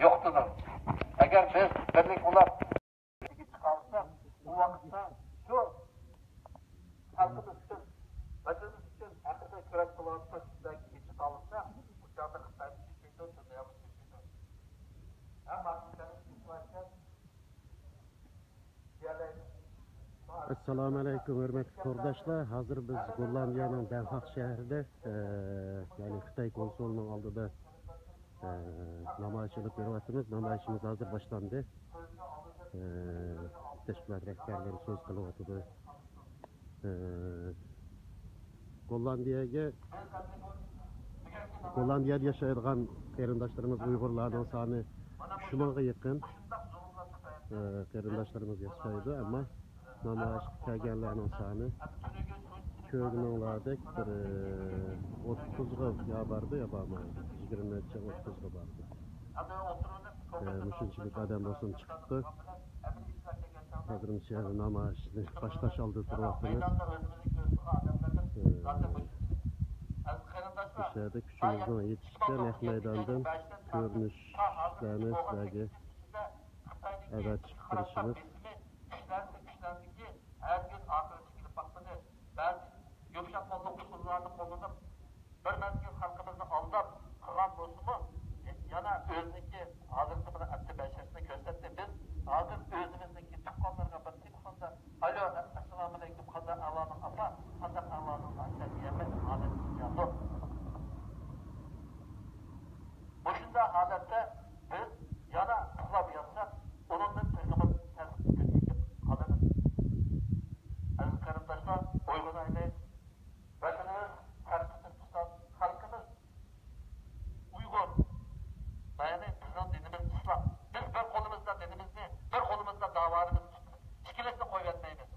yo'qdir. Agar biz birlik bo'lib chiqarsak, bu vaqtda shu xalqimiz uchun, vatanimiz uchun haqiqiy kurash qilayotgan kishilarga yetib qolsa, bu chog'da Xitoy chiqmaydi, dunyomiz chiqmaydi. Hamma Assalomu alaykum hurmatli qo'rdoshlar. Hozir biz Gollandiyaning Danhaq shahrida, ya'ni Xitoy konsulining oldida namoyish olib beryapmiz. Namoyishimiz hozir boshlandi. Tashkilot rahbarlari so'z qilyapti. Gollandiyada yashaydigan qarindoshlarimiz Uyg'urlarning soni 3 mingga yaqin qarindoshlarimiz yashaydi, ammo namoyish kelganlarning soni ko'rininglardek bir 30ga ya bordi ya bormaydi. 20 necha 30ga bordi. Shunchalik odam bo'lsin chiqibdi. Hozircha namoyishni boshlash oldida turyapmiz. O'shada kuchimizdan yetishga naq maydondan ko'rinishlarni sizlarga avatib turishimiz. Yumshoq qo'lli usullarni qo'llanib, bir mazgil xalqimizni aldab qilgan bo'lsa-mu, yana o'ziniki hozirgi bir abdibashirni ko'rsatdi. Biz hozir o'zimizniki tuqqanlarga bir telefonda "Alo, assalomu alaykum, qanday ahvoling apa? Qanday ahvoling aka?" deymez holat yo'q. Bu shunday holatda biz yana uxlab yotsak, undan turg'imiz tasdiqlanib qoladi. Aziz qarindoshlar, o'ylaylik. Vatanimiz, xalqimiz Uyg'ur. Yani bizning dinimiz İslam. Biz bir qo'limizda dinimizni, bir qo'limizda davarimiz ikkilisini qo'ymaymiz.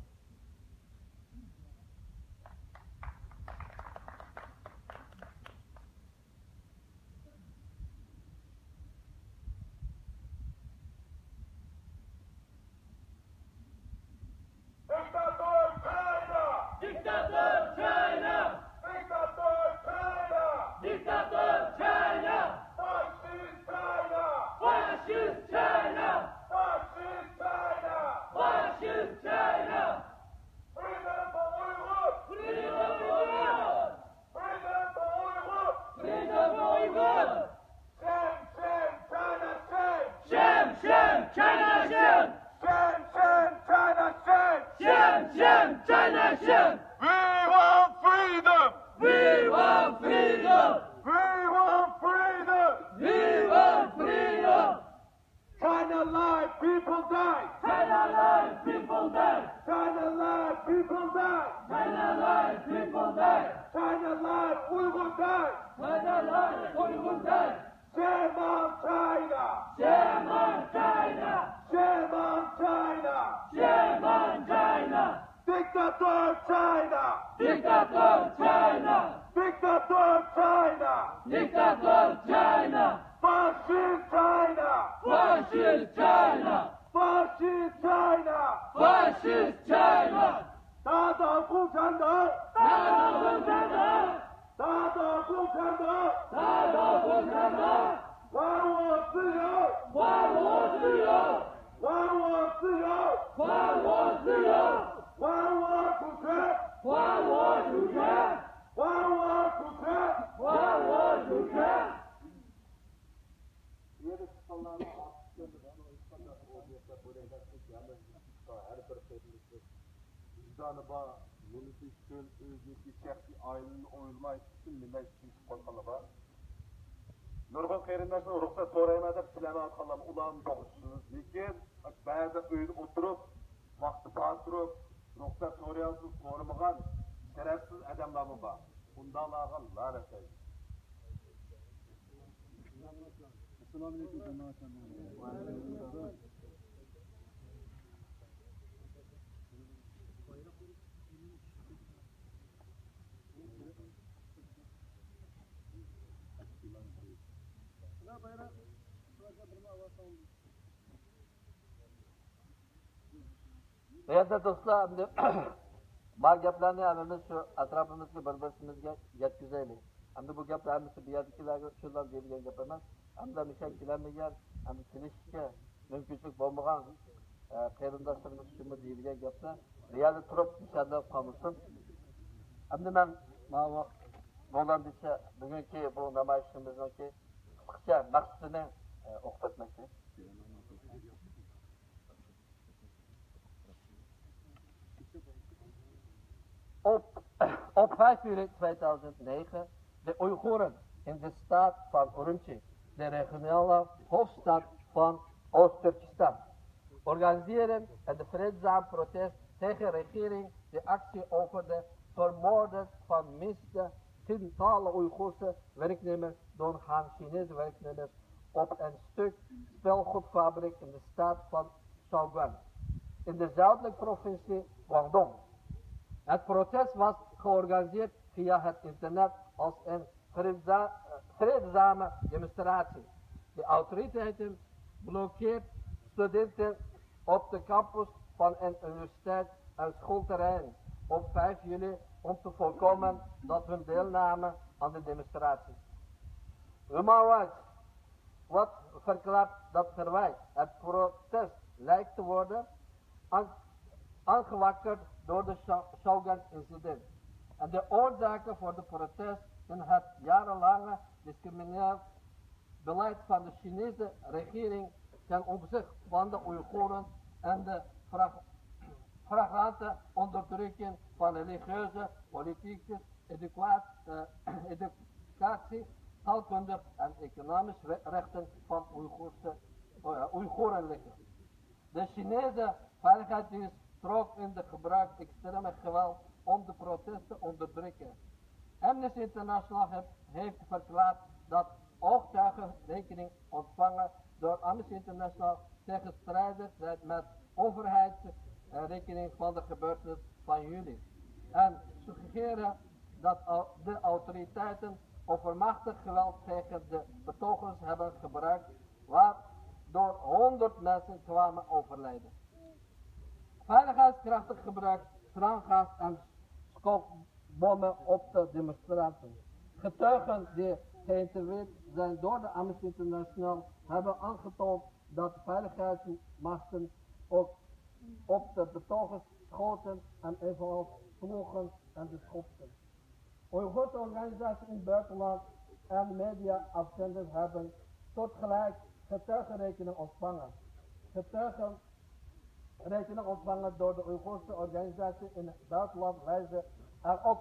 Nurg'un qarindoshlar ruxsat so'rayman deb sizlarni orqalab ularni to'g'risiniz. Lekin ba'zi uyda o'tirib, vaqti bor turib, ruxsat so'raysiz, so'ramagan sharafsiz odamlar bor. Bundalarga la'nat ayt. Assalomu alaykum jamoatlar. Değerli dostlar, bor gaplarni hammamiz shu atrofimizga bir-birimizga yetkazaylik. Hamda bu gaplar hammasi bu yerdagilarga shular deyilgan gap emas. hamda müşekkilenmeyen, hem kelişke mümkünlük bulmagan qarindoshlarimiz shuni deyilgan gapda real turib ishonib qolmasin. Hamda men bo'landicha bugungi bu namoyishimizniki qisqacha maqsadini o'qib o'tmoqchi. Op 5 juli 2009 de Oeigoeren in de staat van Urumqi, de regionale hoofdstad van Oost-Turkestan, organiseren een vreedzaam protest tegen de regering de actie over de vermoorden van minstens tientallen Oeigoerse werknemers door Han-Chinese werknemers op een stuk speelgoedfabriek in de staat van Shaoguan, in de zuidelijke provincie Guangdong. Het protest was georganiseerd via het internet als een vreedzame demonstratie. De autoriteiten blokkeerden studenten op de campus van een universiteit en schoolterrein op 5 juli om te voorkomen dat hun deelnamen aan de demonstratie. Human Rights wordt verklaard dat terwijl het protest lijkt te worden aangewakkerd door de Shogun-incident. En de oorzaken voor de protest in het jarenlange discriminerend beleid van de Chinese regering ten opzichte van de Oeigoeren en de flagrante onderdrukking van religieuze, politieke, educatie, taalkundig en economische rechten van Oeigoeren liggen. De Chinese veiligheidsdienst trok in de gebruik extreme geweld om de protesten te onderdrukken. Amnesty International heeft verklaard dat ooggetuigen rekening ontvangen door Amnesty International tegenstrijdig zijn met overheidsrekening van de gebeurtenis van juli. En suggereren dat de autoriteiten overmachtig geweld tegen de betogers hebben gebruikt, waardoor 100 mensen kwamen overlijden. Veiligheidskrachten gebruikt traangas en schokbommen op de demonstranten. Getuigen die geïnterviewd zijn door de Amnesty International hebben aangetoond dat de veiligheidsmachten ook op de betogers schoten en evenals sloegen en de schopten. Oeigoerse organisaties in het buitenland en media-afzenders hebben soortgelijk getuigenrekeningen ontvangen. Getuigenrekeningen ontvangen door de Oeigoerse organisatie in het buitenland wijzen erop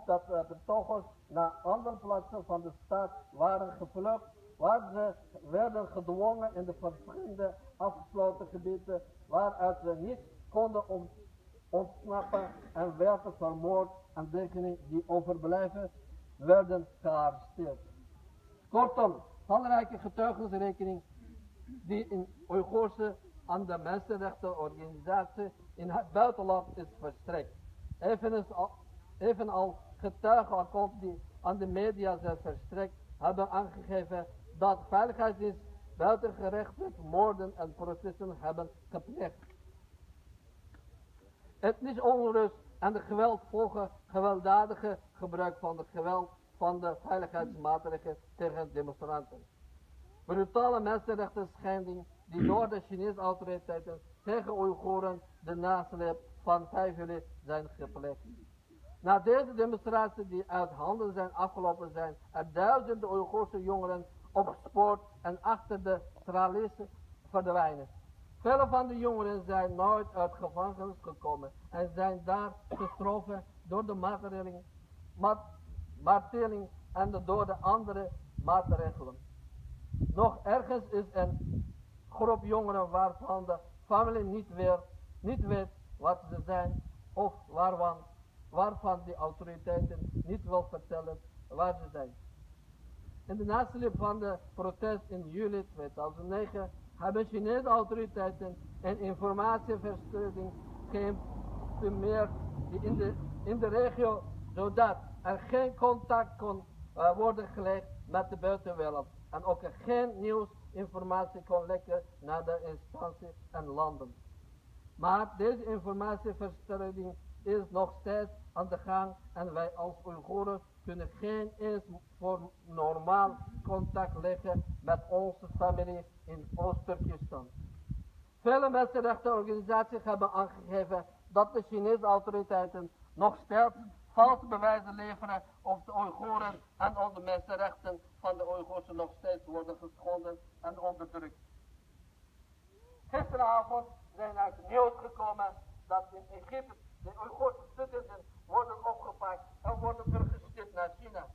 dat de betogers naar andere plaatsen van de stad waren gevlucht, waar ze werden gedwongen in de verschillende afgesloten gebieden waaruit ze niet konden ontsnappen en werden vermoord en degenen die overblijven werden gearresteerd. Kortom, talrijke getuigenrekeningen die in Oeigoerse aan de mensenrechtenorganisatie in het buitenland is verstrekt. Evenals getuigenakkoord die aan de media zijn verstrekt, hebben aangegeven dat veiligheidsdienst buitengerechtelijk moorden en processen hebben gepleegd. Etnische onrust en de geweld volgen gewelddadige gebruik van het geweld van de veiligheidsmaatregelen tegen demonstranten. Brutale mensenrechten schending die door de Chinese autoriteiten tegen Oeigoeren de nasleep van 5 juli zijn gepleegd. Na deze demonstratie die uit handen zijn afgelopen zijn er duizenden Oeigoerse jongeren opgespoord en achter de tralies verdwijnen. Vele van de jongeren zijn nooit uit gevangenis gekomen en zijn daar getroffen door de marteling en door de andere maatregelen. Nog ergens is een groep jongeren waarvan de familie niet weet wat ze zijn of waarvan de autoriteiten niet wil vertellen waar ze zijn. In de nasleep van de protest in juli 2009 hebben Chinese autoriteiten een informatieverstrengeling geïmplementeerd in de regio, zodat er geen contact kon worden gelegd met de buitenwereld en ook er geen nieuwsinformatie kon lekken naar de instanties en landen. Maar deze informatieverstrengeling is nog steeds aan de gang en wij als Oeigoeren kunnen geen eens voor normaal contact leggen met onze familie in Oost-Turkestan. Vele mensenrechtenorganisaties hebben aangegeven dat de Chinese autoriteiten nog steeds valse bewijzen leveren of de Oeigoeren en de mensenrechten van de Oeigoersen nog steeds worden geschonden en onderdrukt. Gisteravond zijn uit nieuws gekomen dat in Egypte de Oeigoerse studenten worden opgepakt en worden teruggestuurd naar China.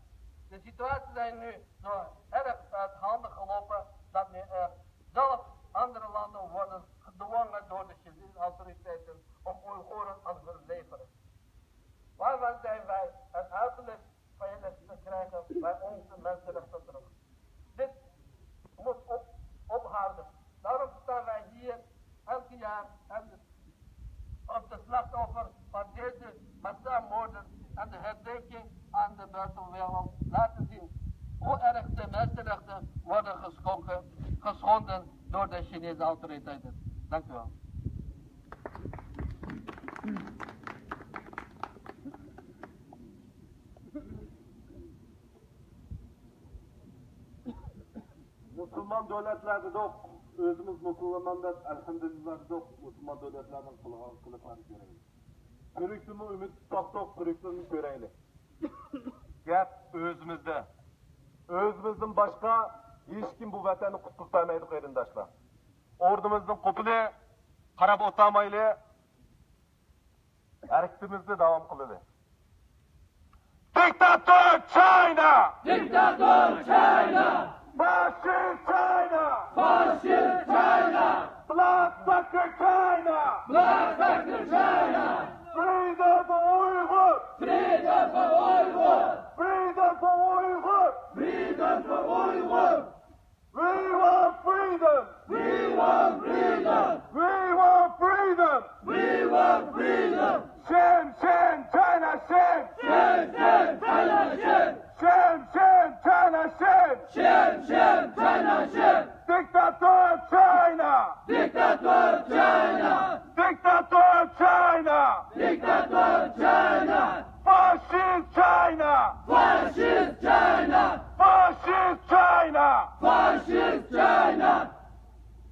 De situatie zijn nu zo erg uit handen gelopen dat nu zelfs andere landen worden gedwongen door de Chinese autoriteiten om Oeigoeren aan te leveren. Waarvan zijn wij een uiterlijk veilig te krijgen bij onze mensenrechten terug. Dit moet ophouden. Daarom staan wij hier elke jaar op de slachtoffers van deze massamoorden en de herdenking aan de buitenwereld laten zien hoe erg de mensenrechten worden geschonden door de Chinese autoriteiten. Dank u wel. Müslüman devletlerde de özümüz Müslümanlar elhamdülillah de Müslüman devletlerden kılıklarını görelim. Kürüksümü ümit tutak kürüksümü görelim. Gap özümüzde. Özümüzden başka hiç kim bu vatanı kutlaymaydı kıyırındaşlar. Ordumuzun kupulu karab otamaylı hareketimizde devam kılıdı. Diktatör China! Diktatör China! Fascist China! Fascist China! Bloodsucker China! Bloodsucker China! Freedom for Uyghur! Freedom for Uyghur! Freedom for Uyghur! Freedom for Uyghur! We want freedom! We want freedom! We want freedom! We want freedom! Shame, shame, China, shame! Shame, shame, China, shame! Shame, shame, China, shame! Shame, shame, China, shame! Dictator China! Dictator China! Dictator China! Dictator China! Fascist China! Fascist China! Fascist China! Fascist China!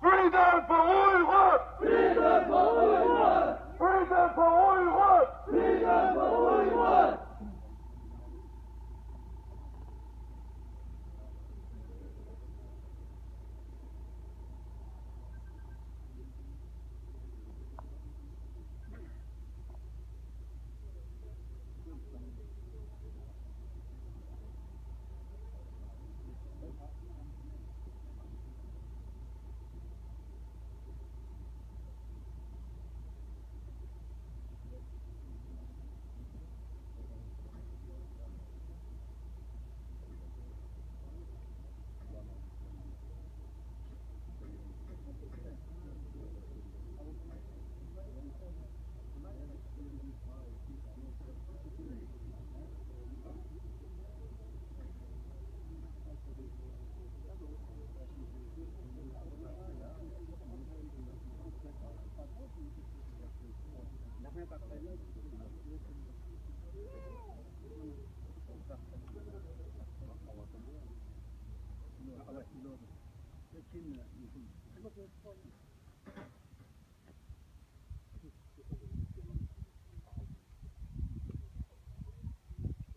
Freedom for Uyghur! Freedom for Uyghur! Freedom for Uyghur! Freedom for Uyghur!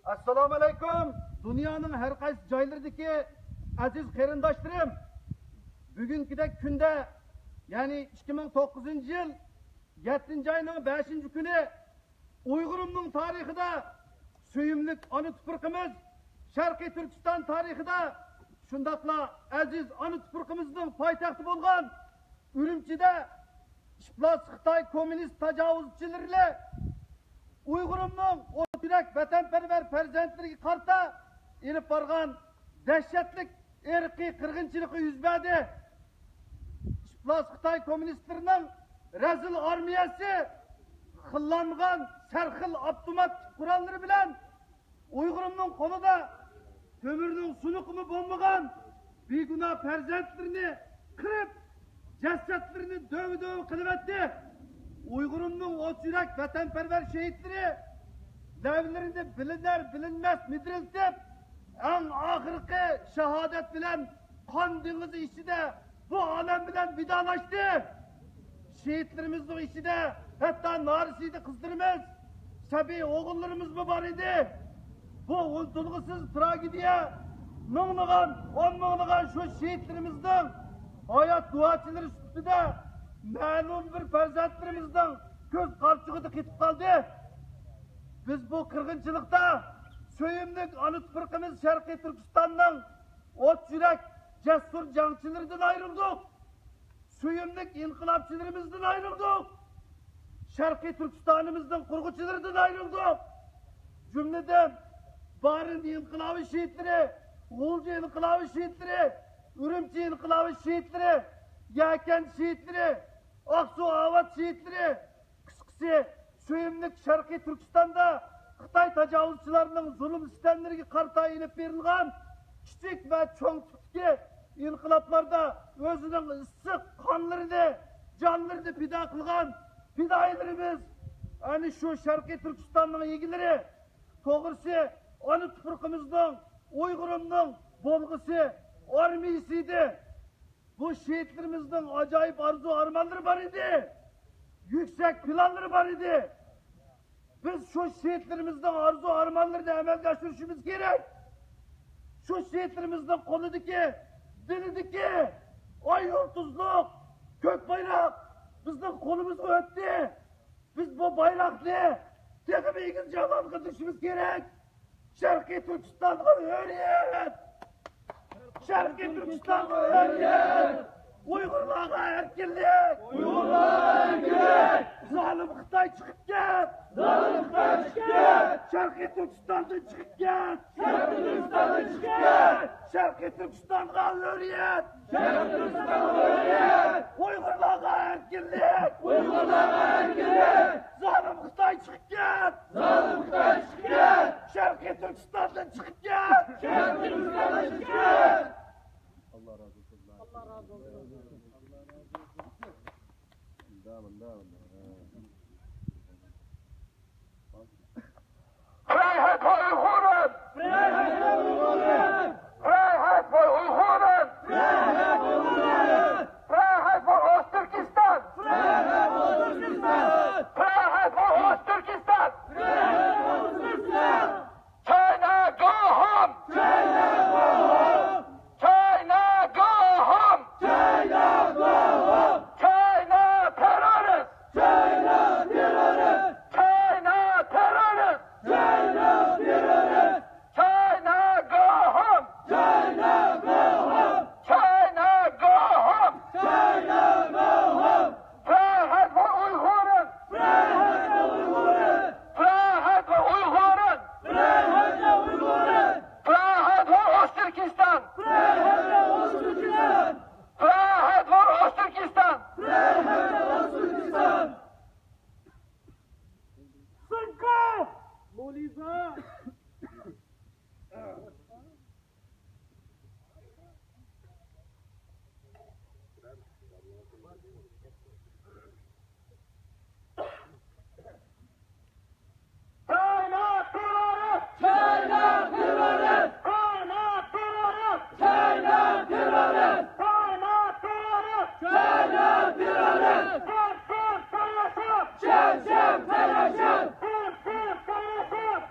Assalamu alaikum. Dünyanın her qaysı joylaridagi aziz qarindoshlarım. Bugünkidek günde yani 2009 yıl 7. ayının 5. günü Uygurumның tarixida söyümlük ana tuprağımız Şarkı Türkistan tarixida şundaqla aziz ana tuprağımızın paytaxtı bolğan Ürümçide İşplas Xitay komünist tajavuzçileriyle Uygurumның o yürek vatanperver perzentlerine karta ilip bargan dehşetlik erki kırgınçılığı yüz berdi. İşplas Xitay komünistlerinin rezil armiyası xıllangan serxil avtomat kuralları bilen Uygurumның konuda kömürünün sunukumu bombagan biguna perzentlerini kırıp cesetlerini döv kılıp etti. Uygurumның o yürek vatanperver şehitleri devlerinde bilinmez müdürültüp en ahirki şehadet bilen kan denizi içinde bu alem bilen vidalaştı. Şehitlerimizin içinde hatta narisiydi kızlarımız, sebi oğullarımız mı var idi? Bu unutulgusuz tragediye mığlıgan, on mığlıgan şu şehitlerimizden hayat duaçıları üstünde ma'lum bir farzandlarimizden göz karşıgıda ketip kaldı. Biz bu kırgınçılıkta söyümlük anıt fırkımız Şarkı Türkistan'dan ot yürek cesur cankçılarından ayrıldık. Söyümlük inkılapçılarımızdan ayrıldık. Şarkı Türkistan'ımızdan kurguçılarından ayrıldık. Cümleden Barın İnkılabı şehitleri, Uğulcu İnkılabı şehitleri, Ürümçi İnkılabı şehitleri, Yaken şehitleri, Aksu Avat şehitleri, kıskısı Söyümlük Şarkı Türkistan'da Xitay tacavuzçılarının zulüm sistemleriga qarta inip berilgan kichik ve cho'ng tipdagi inqiloblarda o'zining issiq qonlarini, jonlarini fido qilgan fidoyilarimiz ana shu Sharqiy Turkistonning egilari to'g'risi ona tuprog'imizning Uyg'urimning bo'lg'isi armiyasiydi. Bu şehitlerimizden acayip arzu armanları var idi. Yüksek planları var idi. Biz şu şehitlerimizden arzu armanlarını amelga aşırışımız gerek. Şu şehitlerimizden konudaki, dilideki ay yurtuzluk, kök bayrak bizden kolumuzu öttü. Biz bu bayraklı tekimi İngilizce alanı düşmemiz gerek. Şarkı Türkistan'ı öğren. Şarkı Türkistan'ı öğren. Uygurlar'a erkinlik. Uygurlar'a erkinlik. Zalim Xitay çıkıp gel. Zalim Xitay çıkıp gel. Şarkı Türkistan'dan çıkıp gel. Şarkı Türkistan'dan çıkıp gel. Şarkı Türkistan'a öğren. Şarkı Türkistan'ı öğren. Uygurlar'a erkinlik. Uygurlar'a erkinlik. Zalim Xitay çıkıp gel. Zalim Xitay çıkıp gel. Şarkı Türkistan'dan çıkıp gel. Şarkı Türkistan'dan çıkıp gel. Allah razı olsun. Allah razı olsun. Vrijheid voor Uiguren! Vrijheid voor Uiguren! Vrijheid voor Uiguren! Vrijheid voor Uiguren! Vrijheid voor Oost-Turkestan! Vrijheid voor Oost-Turkestan! Vrijheid voor Oost-Turkestan! Vrijheid voor Oost-Turkestan! China, go home! China, go home! China, go home! China, go home! China, terrorist! China, terrorist! China, terrorist! China, terrorist! China, go home! China, go home! China, go home! China, go home! Vrijheid voor Uiguren! Vrijheid voor Uiguren! Vrijheid voor Uiguren! Vrijheid voor Uiguren! Vrijheid voor Oost-Turkestan! Vrijheid voor Oost-Turkestan! Vrijheid voor Oost-Turkestan! Vrijheid voor Oost-Turkestan! Sınkı! Moliza! China, terrorist! China, terrorist! China, terrorist! China, terrorist! China, terrorist! China, terrorist! Şem, şem, telaşım! Şem, şem, telaşım!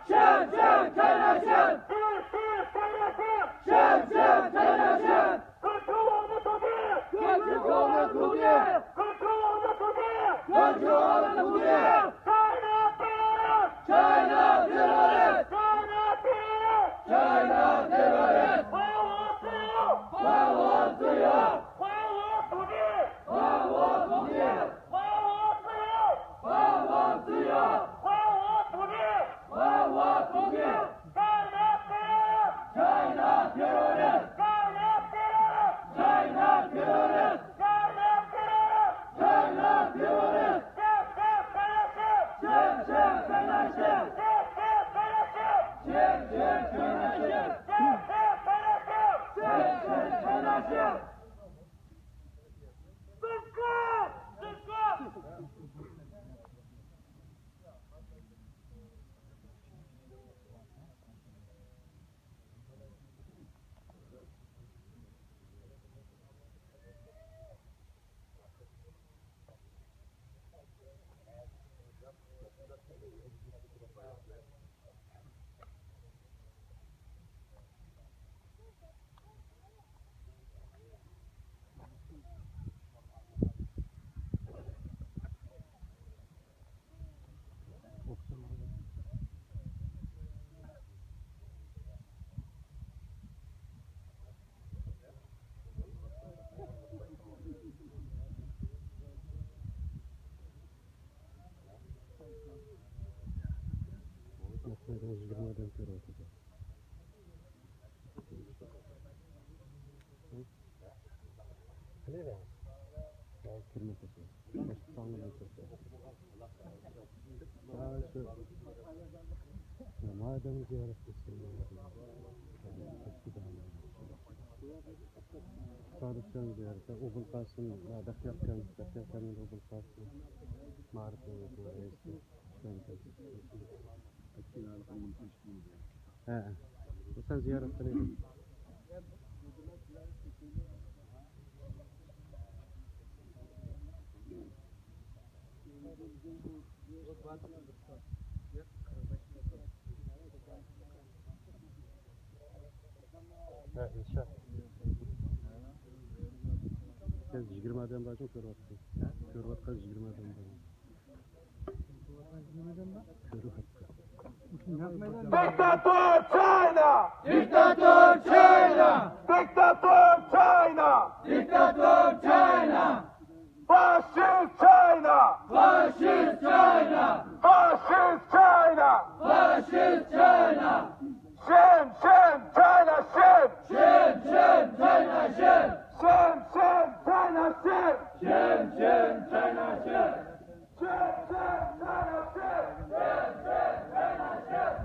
Şem, şem, telaşım! Şem, şem, telaşım! Kontrolü tutuyor! Kontrolü tutuyor! Kontrolü tutuyor! Kontrolü tutuyor! China, terrorist! China, terrorist! China, terrorist! China, terrorist! Bağlı tutuyor! Bağlı tutuyor! Bağlı tutuyor! Bağlı tutuyor! Bağlı tutuyor! China, terrorist! China, terrorist! China, terrorist! Yigirmadan ko'ryapti. Qiladi. Kirmoqchi. Sog'liq o'tirsa. Shu madem ziyorat qilsin. Sadıkcan ziyarete, Oğul Kasım, Nadak yapkan, Dakyakan'ın Oğul Kasım, Marif'in Oğul Reis'in, bu sen ziyaretten edin. Ha, inşallah. Sen 20 adam daha çok görüyorsun. Görüyorsun 20 adam daha. Diktator China! Diktator China! Diktator China! Diktator China! Fascist China! Fascist China! Fascist China! Fascist China! Shame, shame, China, shame! Shame, shame, China, shame! Shame, shame, China, shame! Shame, shame, China, shame! Shame, shame, China, shame! Shame, shame, China, shame!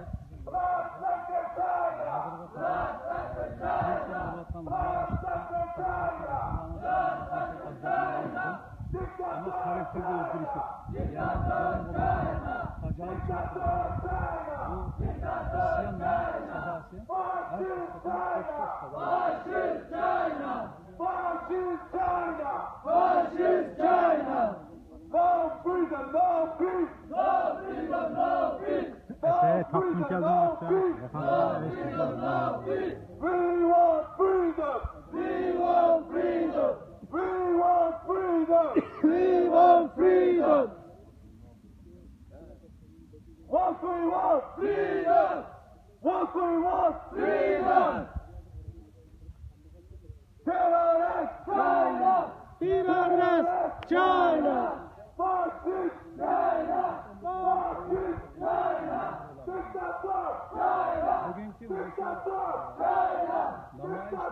Blood sucker China! Blood sucker China! Blood sucker China! Ama karakter değiştirişi. Diktator China! Acayip Diktator China! sadası. Fascist China! Fascist China! Fascist China! No freedom, no peace! No freedom, no peace! No freedom, no peace! No freedom, no peace! We want freedom! We want freedom! We want freedom! We want freedom! What we want! Freedom! What we want! Freedom! Terrorist China! Terrorist China! Fascist China! Fascist China! Diktator! China! Bugünkü Diktator! China! namayişler Ustalar özünün hatalıklarını onu bir anlatı fırsat bulur. Bir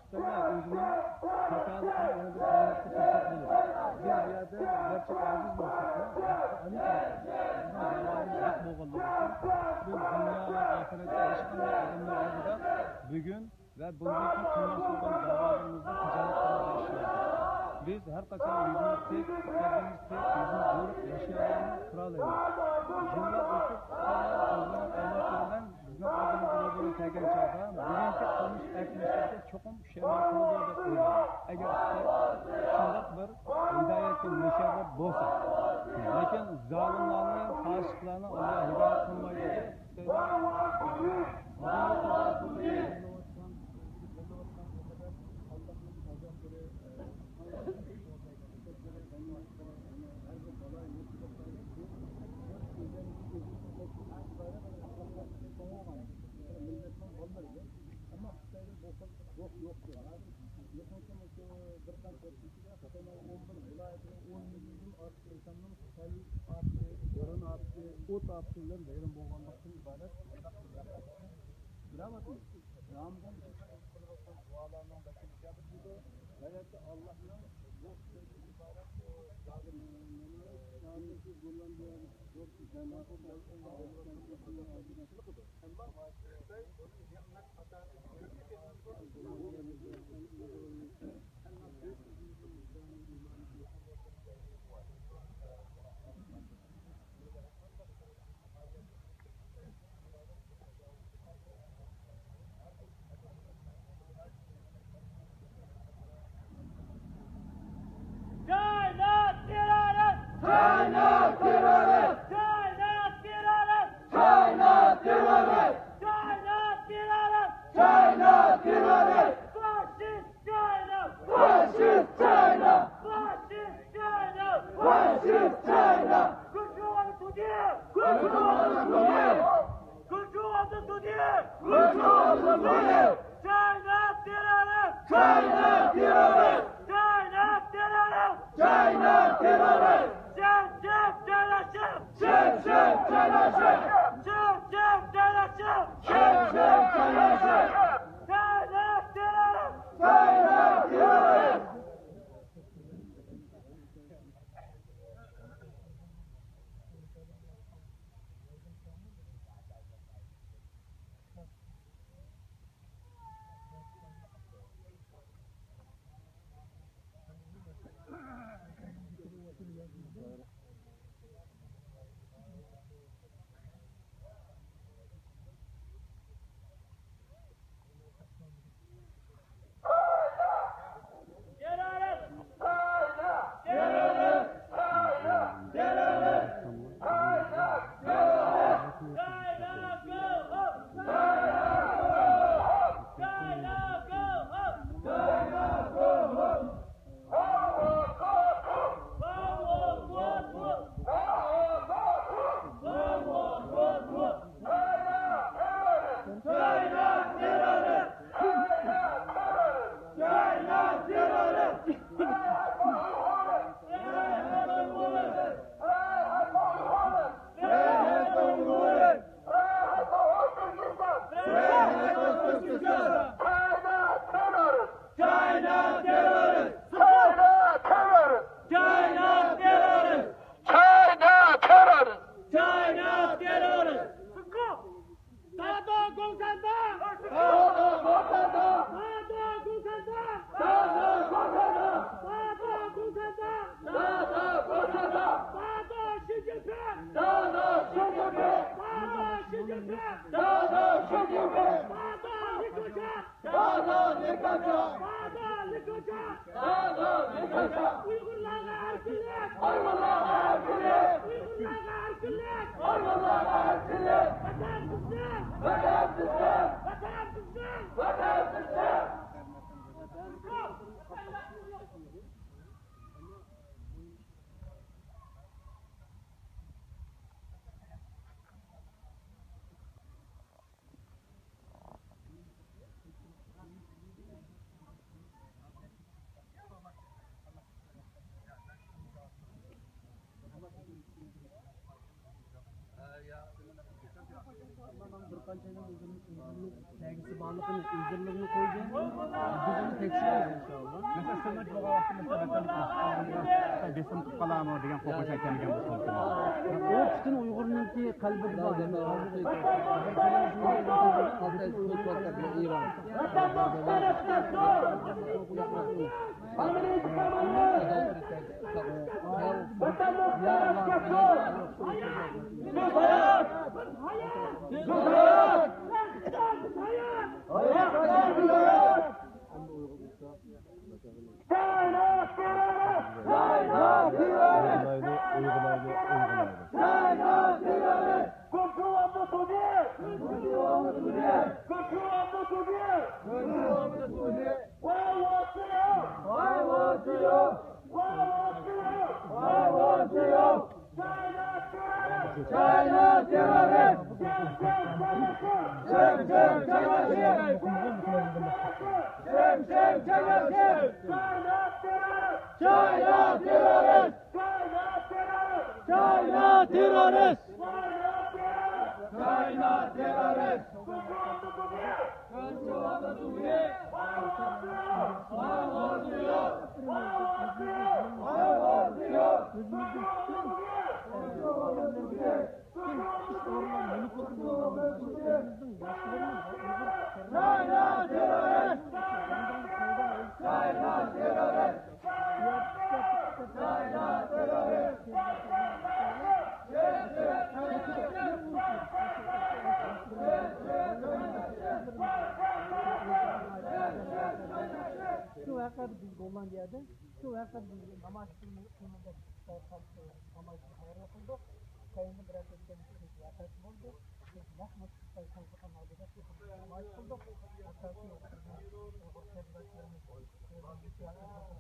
yerde gerçek aciz boşluklar, Ali biz dünya ve ahirette eşitliğinde adımlar olduğunda bugün ve bugünkü kıymetli olan davalarımızda ticaretlerimizi yaşıyoruz. Biz her kaçan yüzümüz tek, kalbimiz tek, yüzümüz doğru yaşayanlarını kralıyız. Yıllar ötüp sözlerin aynaklerinden bizden adımızı olduğunu tergen çağda, bugünkü olmuş etmişlerde çokum şeyler kılıdır da uyuyor. Eğer şundak bir hidayetli müşerref bolsa, lakin zalimlerini, faşıklarını Allah'a hidayet kılmayı ot artçılar verim boğanlıktan ibaret. Bilemedin. Ramazan dualarından başka bir şey yapıldı. Evet Allah'ın yok sözü ibaret yardımcı kullandığı yok cemaat olsun. China!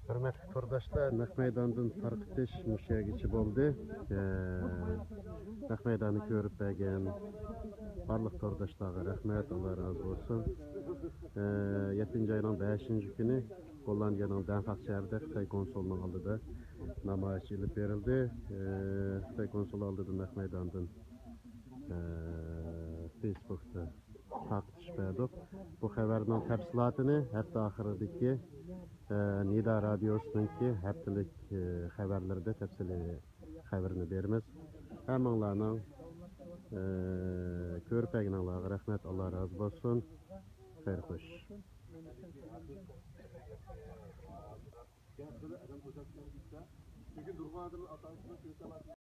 Hürmetli kurdaşlar, Naq Meydan'dan tarqitish müşayigiçi oldu. Naq Meydan'ı görüp bəgən barlıq kurdaşlara rahmet, Allah razı olsun. 7. ayının 5. günü Hollandiyanın Danfaq şəhərində Xitay konsolunun aldıda namayiş edilib verildi. Xitay konsolu aldıda Naq Meydan'dan Facebook'ta tarqitish berdik. Bu xabarning tafsilotini hatto oxiridagi Nida radiosiningki haftalik xabarlarida tafsili xabarini beramiz. Hammanglarning ko'rpagininglarga rahmat, Alloh rozi bo'lsin. Xayr xo'sh.